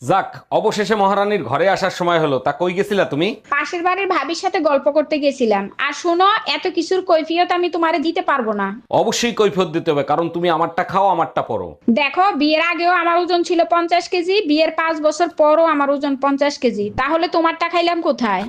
যাক, অবশেষে মহারানীর ঘরে আসার সময় হলো। তা কই গেছিলা তুমি? পাশের বাড়ির ভাবির সাথে গল্প করতে গেছিলাম। আর শোনো, এত কিছুর কৈফিয়ত আমি তোমারে দিতে পারবো না। অবশ্যই কৈফিয়ত দিতে হবে, কারণ তুমি আমারটা খাও আমারটা পরো। দেখো, বিয়ের আগেও আমার ওজন ছিল 50 কেজি, বিয়ের 5 বছর পরও আমার ওজন 50 কেজি। তাহলে তোমারটা খাইলাম কোথায়?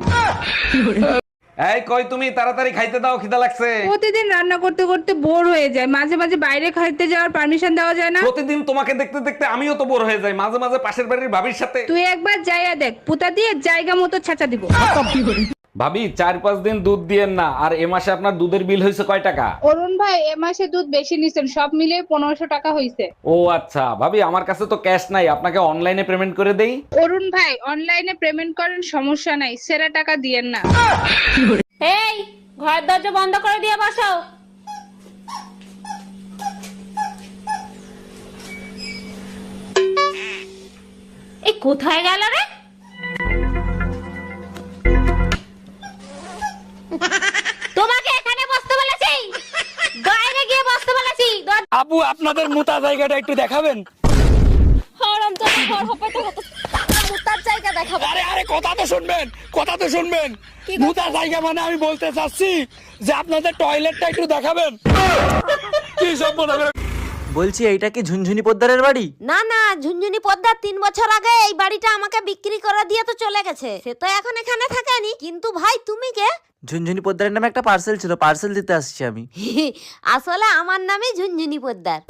এই কই তুমি, তাড়াতাড়ি খাইতে দাও, খিদা লাগছে। প্রতিদিন রান্না করতে করতে বোর হয়ে যায়, মাঝে মাঝে বাইরে খাইতে যাওয়ার পারমিশন দেওয়া যায় না? প্রতিদিন তোমাকে দেখতে দেখতে আমিও তো বোর হয়ে যাই, মাঝে মাঝে পাশের বাড়ির ভাবির সাথে। তুই একবার যাইয়া দেখ, পুতা দিয়ে জায়গা মতো ছাঁচা দিব। ভাবি, 4-5 দিন দুধ দিয়েন না। আর এ মাসে আপনার দুধের বিল হয়েছে কয় টাকা? অরুণ ভাই, এ মাসে দুধ বেশি নিছেন, সব মিলিয়ে 1500 টাকা হইছে। ও আচ্ছা ভাবি, আমার কাছে তো ক্যাশ নাই, আপনাকে অনলাইনে পেমেন্ট করে দেই। অরুণ ভাই, অনলাইনে পেমেন্ট করেন, সমস্যা নাই, সেরা টাকা দিয়েন না। এই ঘরের দরজা বন্ধ করে দিয়ে বসো। এই কোথায় গেল রে? তোমাকে এখানে বসতে বলেছি, বাইরে গিয়ে বসতে বলেছি। আবু, আপনাদের মোটা জায়গাটা একটু দেখাবেন? হরম তো ঘর হবে তো মুতার জায়গা দেখাবো। আরে আরে, কথা তো শুনবেন, কথা তো শুনবেন। মোটা জায়গা মানে আমি বলতে চাচ্ছি যে আপনাদের টয়লেটটা একটু দেখাবেন। কি সব বলা বলছি, এইটা কি ঝুনঝুনি পোদ্দারের বাড়ি? না না, ঝুনঝুনি পদ্মার 3 বছর আগে এই বাড়িটা আমাকে বিক্রি করে দিয়ে তো চলে গেছে। সে তো এখন এখানে থাকেনি। কিন্তু ভাই, তুমি কে? ঝুনঝুনি পোদ্দারের নামে একটা পার্সেল ছিল, পার্সেল দিতে আসছি আমি। আসলে আমার নামই ঝুনঝুনি পোদ্দার।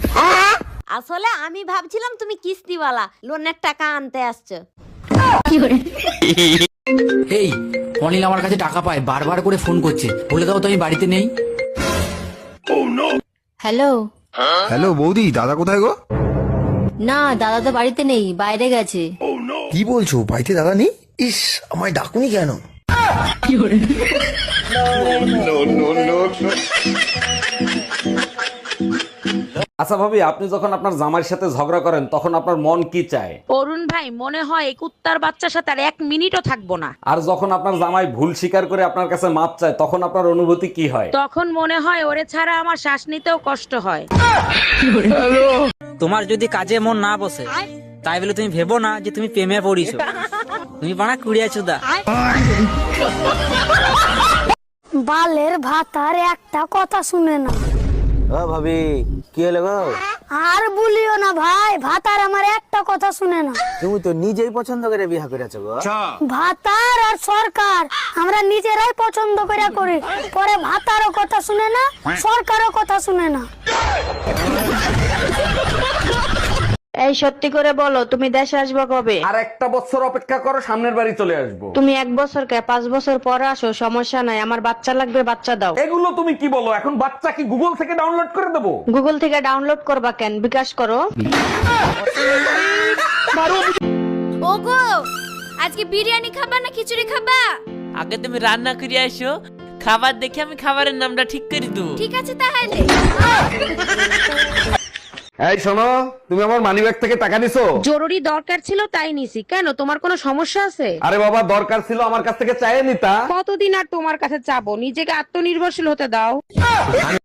আসলে আমি ভাবছিলাম তুমি কিস্তিওয়ালা, লোনের টাকা আনতে আসছো। এই অনিল আমার কাছে টাকা পায়, বারবার করে ফোন করছে, বলে দাও তো আমি বাড়িতে নেই। হ্যালো। হ্যালো বৌদি, দাদা কোথায় গো? না, দাদা তো বাড়িতে নেই, বাইরে গেছে। কি বলছো, বাড়িতে দাদা নেই? ইস, আমায় ডাকুনি কেন? আচ্ছা ভাবি, আপনি যখন আপনার জামাইয়ের সাথে ঝগড়া করেন তখন আপনার মন কি চায়? অরুণ ভাই, মনে হয় এই কুত্তার বাচ্চার সাথে আর 1 মিনিটও থাকবো না। আর যখন আপনার জামাই ভুল স্বীকার করে আপনার কাছে মাপ চায় তখন আপনার অনুভূতি কি হয়? তখন মনে হয় ওরে ছাড়া আমার শ্বাস নিতেও কষ্ট হয়। তোমার যদি কাজে মন না বসে, তাই বলে তুমি ভেবো না যে তুমি প্রেমে পড়িছো। তুমি বানা কুড়িয়াছো দা। বালের ভাতার একটা কথা শুনে না। ও ভাবি, কি হলো গো? আর বলিও না ভাই, ভাতার আমার একটা কথা শুনে না। তুমি তো নিজেই পছন্দ করে বিয়ে করেছো গো। ভাতার আর সরকার আমরা নিজেরাই পছন্দ করে করি, পরে ভাতারও কথা শুনে না, সরকারও কথা শুনে না। এই সত্যি করে বলো, তুমি দেশে আসবে কবে? আর একটা বছর অপেক্ষা করো, সামনের বাড়ি চলে আসবো। তুমি 1 বছর কে 5 বছর পরে আসো, সমস্যা নাই। আমার বাচ্চা লাগবে, বাচ্চা দাও। এগুলো তুমি কি বলো? এখন বাচ্চা কি গুগল থেকে ডাউনলোড করে দেবো? গুগল থেকে ডাউনলোড করবা কেন? বিকাশ করো। ওগো, আজকে বিরিয়ানি খাবা না খিচুড়ি খাবা? আগে তুমি রান্না করে আসো, খাবার দেখে আমি খাবারের নামটা ঠিক করে দেবো। ঠিক আছে তাহলে। এই শোনো, তুমি আমার মানিব্যাগ থেকে টাকা নিছো? জরুরি দরকার ছিল তাই নিছি। কেন, তোমার কোনো সমস্যা আছে? আরে বাবা, দরকার ছিল আমার কাছ থেকে চাইয়ে নিতা। কতদিন আর তোমার কাছে চাবো? নিজেকে আত্মনির্ভরশীল হতে দাও।